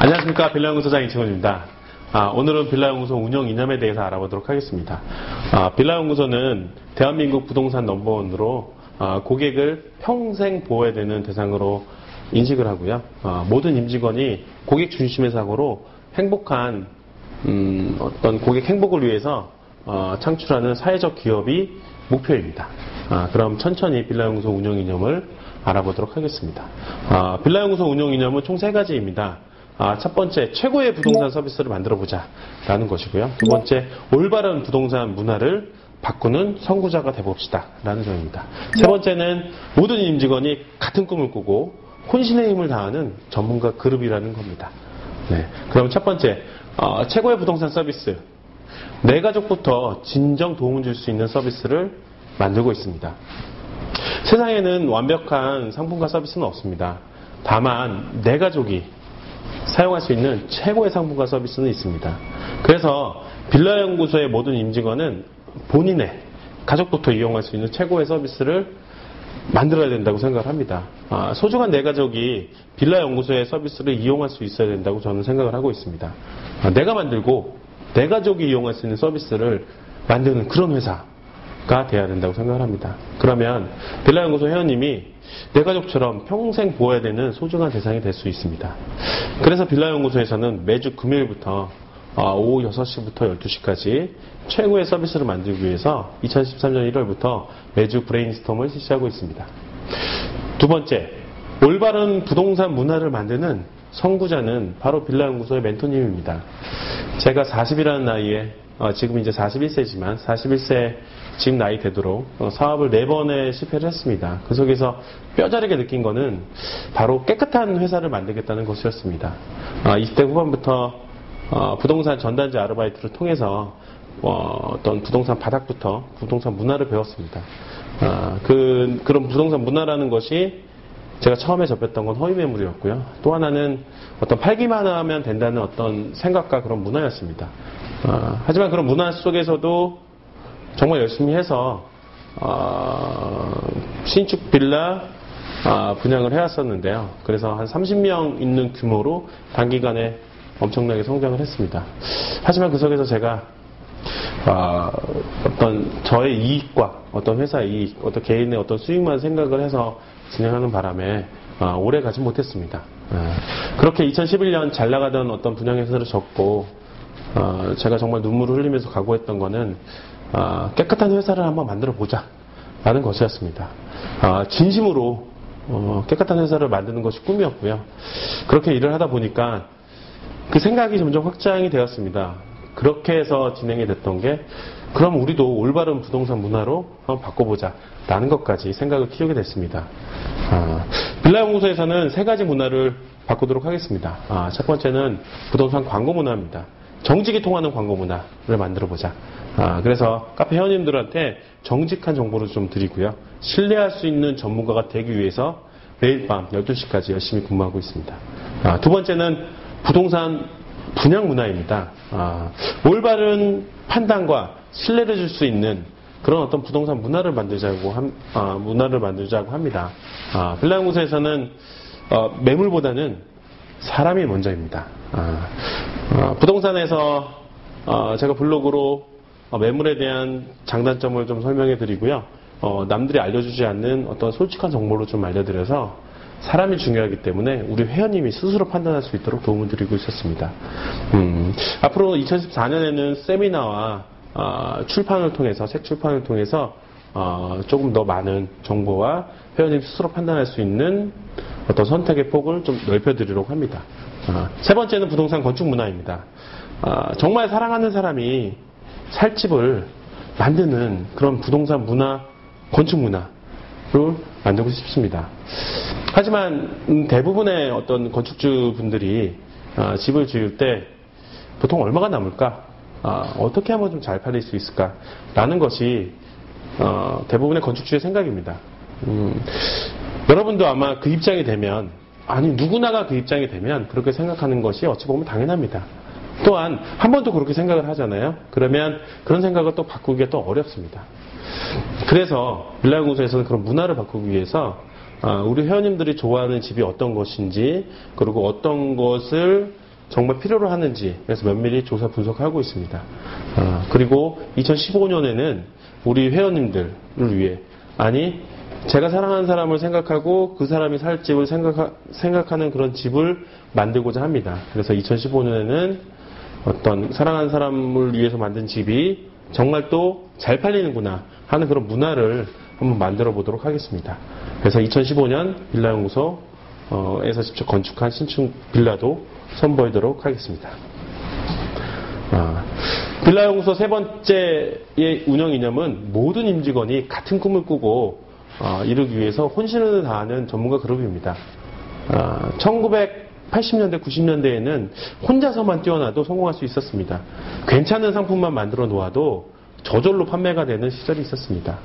안녕하십니까. 빌라연구소장 이승훈입니다. 오늘은 빌라연구소 운영 이념에 대해서 알아보도록 하겠습니다. 빌라연구소는 대한민국 부동산 넘버원으로 고객을 평생 보호해야 되는 대상으로 인식을 하고요. 모든 임직원이 고객 중심의 사고로 행복한 어떤 고객 행복을 위해서 창출하는 사회적 기업이 목표입니다. 그럼 천천히 빌라연구소 운영 이념을 알아보도록 하겠습니다. 빌라연구소 운영 이념은 총 3가지입니다. 첫 번째, 최고의 부동산 서비스를 만들어보자 라는 것이고요. 두 번째, 올바른 부동산 문화를 바꾸는 선구자가 돼봅시다 라는 점입니다. 세 번째는 모든 임직원이 같은 꿈을 꾸고 혼신의 힘을 다하는 전문가 그룹이라는 겁니다. 네, 그럼 첫 번째, 최고의 부동산 서비스. 내 가족부터 진정 도움을 줄 수 있는 서비스를 만들고 있습니다. 세상에는 완벽한 상품과 서비스는 없습니다. 다만 내 가족이 사용할 수 있는 최고의 상품과 서비스는 있습니다. 그래서 빌라연구소의 모든 임직원은 본인의 가족부터 이용할 수 있는 최고의 서비스를 만들어야 된다고 생각을 합니다. 소중한 내 가족이 빌라연구소의 서비스를 이용할 수 있어야 된다고 저는 생각을 하고 있습니다. 내가 만들고 내 가족이 이용할 수 있는 서비스를 만드는 그런 회사가 돼야 된다고 생각을 합니다. 그러면 빌라연구소 회원님이 내 가족처럼 평생 보호해야 되는 소중한 대상이 될 수 있습니다. 그래서 빌라연구소에서는 매주 금요일부터 오후 6시부터 12시까지 최고의 서비스를 만들기 위해서 2013년 1월부터 매주 브레인스톰을 실시하고 있습니다. 두 번째, 올바른 부동산 문화를 만드는 선구자는 바로 빌라연구소의 멘토님입니다. 제가 40이라는 나이에 지금 이제 41세지만 41세 지금 나이 되도록 사업을 4번에 실패를 했습니다. 그 속에서 뼈저리게 느낀 거는 바로 깨끗한 회사를 만들겠다는 것이었습니다. 20대 후반부터 부동산 전단지 아르바이트를 통해서 어떤 부동산 바닥부터 부동산 문화를 배웠습니다. 그런 부동산 문화라는 것이 제가 처음에 접했던 건 허위 매물이었고요. 또 하나는 어떤 팔기만 하면 된다는 어떤 생각과 그런 문화였습니다. 하지만 그런 문화 속에서도 정말 열심히 해서 신축 빌라 분양을 해왔었는데요. 그래서 한 30명 있는 규모로 단기간에 엄청나게 성장을 했습니다. 하지만 그 속에서 제가 어떤 저의 이익과 어떤 회사의 이익, 어떤 개인의 어떤 수익만 생각을 해서 진행하는 바람에 오래 가지 못했습니다. 그렇게 2011년 잘 나가던 어떤 분양회사를 접고 제가 정말 눈물을 흘리면서 각오했던 거는 깨끗한 회사를 한번 만들어 보자 라는 것이었습니다. 진심으로 깨끗한 회사를 만드는 것이 꿈이었고요. 그렇게 일을 하다 보니까 그 생각이 점점 확장이 되었습니다. 그렇게 해서 진행이 됐던 게 그럼 우리도 올바른 부동산 문화로 한번 바꿔보자 라는 것까지 생각을 키우게 됐습니다. 빌라연구소에서는 3가지 문화를 바꾸도록 하겠습니다. 첫 번째는 부동산 광고 문화입니다. 정직이 통하는 광고 문화를 만들어보자. 그래서 카페 회원님들한테 정직한 정보를 좀 드리고요. 신뢰할 수 있는 전문가가 되기 위해서 매일 밤 12시까지 열심히 근무하고 있습니다. 두 번째는 부동산 분양 문화입니다. 올바른 판단과 신뢰를 줄 수 있는 그런 어떤 부동산 문화를 만들자고 합니다. 빌라연구소에서는 매물보다는 사람이 먼저입니다. 부동산에서 제가 블로그로 매물에 대한 장단점을 좀 설명해 드리고요. 남들이 알려주지 않는 어떤 솔직한 정보를 좀 알려드려서 사람이 중요하기 때문에 우리 회원님이 스스로 판단할 수 있도록 도움을 드리고 있었습니다. 앞으로 2014년에는 세미나와 출판을 통해서, 책 출판을 통해서 조금 더 많은 정보와 회원님 스스로 판단할 수 있는 어떤 선택의 폭을 좀 넓혀드리려고 합니다. 세 번째는 부동산 건축 문화입니다. 정말 사랑하는 사람이 살 집을 만드는 그런 부동산 문화, 건축 문화를 만들고 싶습니다. 하지만 대부분의 어떤 건축주 분들이 집을 지을 때 보통 얼마가 남을까? 어떻게 하면 좀 잘 팔릴 수 있을까? 라는 것이 대부분의 건축주의 생각입니다. 여러분도 아마 그 입장이 되면, 아니 누구나가 그 입장이 되면 그렇게 생각하는 것이 어찌 보면 당연합니다. 또한 한 번도 그렇게 생각을 하잖아요. 그러면 그런 생각을 또 바꾸기가 또 어렵습니다. 그래서 빌라연구소에서는 그런 문화를 바꾸기 위해서 우리 회원님들이 좋아하는 집이 어떤 것인지, 그리고 어떤 것을 정말 필요로 하는지 그래서 면밀히 조사 분석하고 있습니다. 그리고 2015년에는 우리 회원님들을 위해 제가 사랑하는 사람을 생각하고 그 사람이 살 집을 생각하는 그런 집을 만들고자 합니다. 그래서 2015년에는 어떤 사랑하는 사람을 위해서 만든 집이 정말 또 잘 팔리는구나 하는 그런 문화를 한번 만들어 보도록 하겠습니다. 그래서 2015년 빌라연구소에서 직접 건축한 신축 빌라도 선보이도록 하겠습니다. 빌라연구소 세 번째의 운영 이념은 모든 임직원이 같은 꿈을 꾸고 이루기 위해서 혼신을 다하는 전문가 그룹입니다. 1980년대, 90년대에는 혼자서만 뛰어나도 성공할 수 있었습니다. 괜찮은 상품만 만들어 놓아도 저절로 판매가 되는 시절이 있었습니다.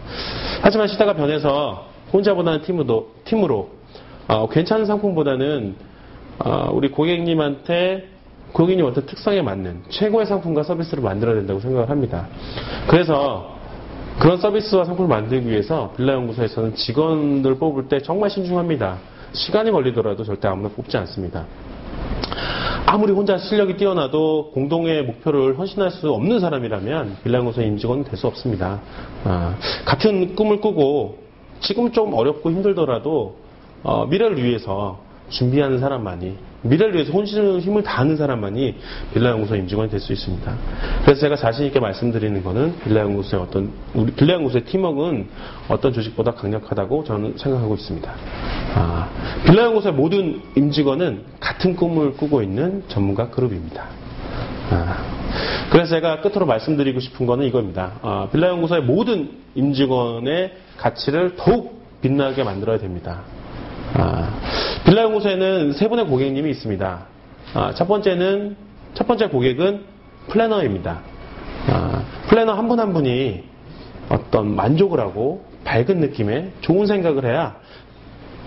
하지만 시대가 변해서 혼자보다는 팀으로 괜찮은 상품보다는 우리 고객님한테 어떤 특성에 맞는 최고의 상품과 서비스를 만들어야 된다고 생각을 합니다. 그래서 그런 서비스와 상품을 만들기 위해서 빌라연구소에서는 직원들 뽑을 때 정말 신중합니다. 시간이 걸리더라도 절대 아무나 뽑지 않습니다. 아무리 혼자 실력이 뛰어나도 공동의 목표를 헌신할 수 없는 사람이라면 빌라연구소의 임직원은 될 수 없습니다. 같은 꿈을 꾸고 지금 좀 어렵고 힘들더라도 미래를 위해서 준비하는 사람만이, 미래를 위해서 혼신을 힘을 다하는 사람만이 빌라연구소 임직원이 될 수 있습니다. 그래서 제가 자신 있게 말씀드리는 거는 빌라연구소의 팀워크는 어떤 조직보다 강력하다고 저는 생각하고 있습니다. 빌라연구소의 모든 임직원은 같은 꿈을 꾸고 있는 전문가 그룹입니다. 그래서 제가 끝으로 말씀드리고 싶은 거는 이겁니다. 빌라연구소의 모든 임직원의 가치를 더욱 빛나게 만들어야 됩니다. 빌라연구소에는 세 분의 고객님이 있습니다. 첫 번째 고객은 플래너입니다. 플래너 한 분 한 분이 어떤 만족을 하고 밝은 느낌의 좋은 생각을 해야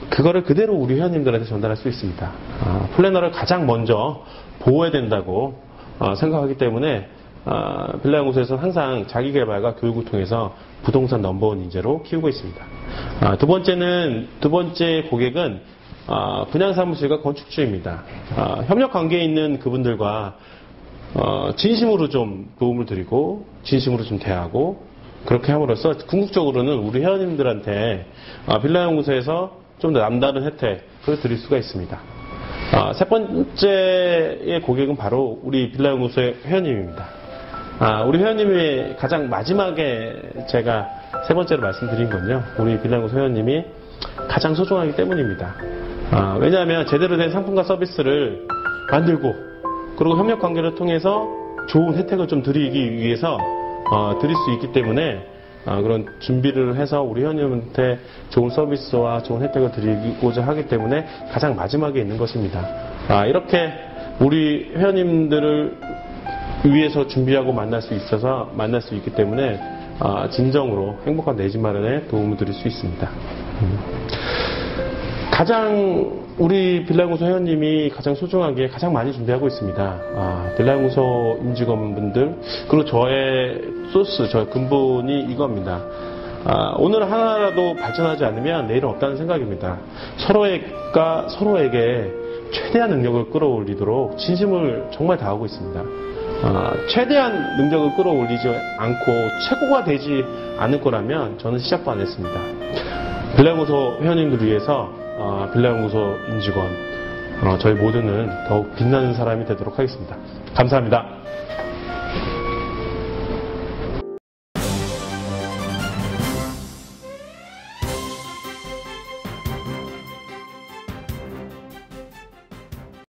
그거를 그대로 우리 회원님들한테 전달할 수 있습니다. 플래너를 가장 먼저 보호해야 된다고 생각하기 때문에 빌라연구소에서는 항상 자기개발과 교육을 통해서 부동산 넘버원 인재로 키우고 있습니다. 두 번째 고객은 분양사무실과 건축주입니다. 협력 관계에 있는 그분들과 진심으로 좀 도움을 드리고 진심으로 좀 대하고 그렇게 함으로써 궁극적으로는 우리 회원님들한테 빌라연구소에서 좀 더 남다른 혜택을 드릴 수가 있습니다. 세 번째의 고객은 바로 우리 빌라연구소의 회원님입니다. 우리 회원님이 가장 마지막에 제가 세 번째로 말씀드린 건요. 우리 빌라연구소 회원님이 가장 소중하기 때문입니다. 왜냐하면 제대로 된 상품과 서비스를 만들고 그리고 협력 관계를 통해서 좋은 혜택을 좀 드리기 위해서 드릴 수 있기 때문에 그런 준비를 해서 우리 회원님한테 좋은 서비스와 좋은 혜택을 드리고자 하기 때문에 가장 마지막에 있는 것입니다. 이렇게 우리 회원님들을 위해서 준비하고 만날 수 있기 때문에 진정으로 행복한 내 집 마련에 도움을 드릴 수 있습니다. 우리 빌라연구소 회원님이 가장 소중하게 가장 많이 준비하고 있습니다. 빌라연구소 임직원분들 그리고 저의 저의 근본이 이겁니다. 오늘 하나라도 발전하지 않으면 내일은 없다는 생각입니다. 서로에게 최대한 능력을 끌어올리도록 진심을 정말 다하고 있습니다. 최대한 능력을 끌어올리지 않고 최고가 되지 않을 거라면 저는 시작도 안 했습니다. 빌라연구소 회원님들을 위해서 빌라연구소 임직원 저희 모두는 더욱 빛나는 사람이 되도록 하겠습니다. 감사합니다.